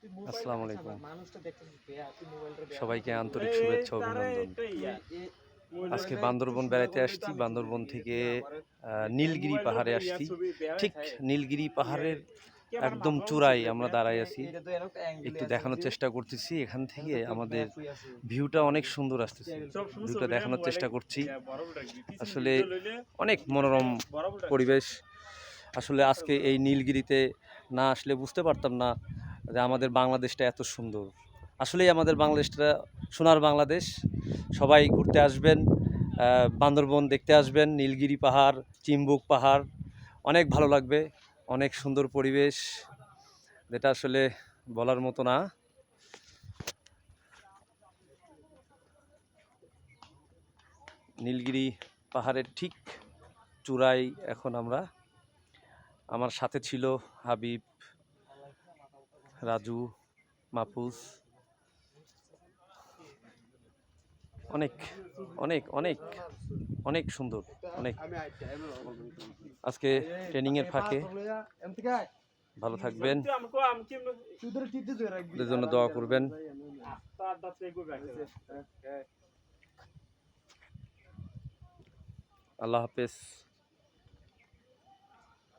আসসালামু আলাইকুম। সবাইকে আন্তরিক শুভেচ্ছা অভিনন্দন। আজকে বান্দরবন বেড়াইতে আসছি। বান্দরবন থেকে নীলগিরি পাহাড়ে আসছি। ঠিক নীলগিরি পাহাড়ের একদম চূড়ায় আমরা দাঁড়াই আছি। একটু দেখানোর চেষ্টা করতেছি। এখান থেকে আমাদের ভিউটা অনেক সুন্দর আসতেছে। ভিউটা দেখানোর চেষ্টা করছি। আসলে অনেক মনোরম পরিবেশ। আসলে আজকে এই নীলগিরিতে না আসলে বুঝতে পারতাম না যে আমাদের বাংলাদেশটা এত সুন্দর। আসলেই আমাদের বাংলাদেশটা সোনার বাংলাদেশ। সবাই ঘুরতে আসবেন, বান্দরবন দেখতে আসবেন, নীলগিরি পাহাড়, চিম্বুক পাহাড় অনেক ভালো লাগবে। অনেক সুন্দর পরিবেশ, যেটা আসলে বলার মতো না। নীলগিরি পাহাড়ের ঠিক চূড়ায় এখন আমরা। আমার সাথে ছিল হাবিব, রাজু, মাহফুজ। অনেক অনেক অনেক অনেক সুন্দর, অনেক। আজকে ট্রেনিংয়ের ফাঁকে ভালো থাকবেন, ওদের জন্য দোয়া করবেন। আল্লাহ হাফেজ।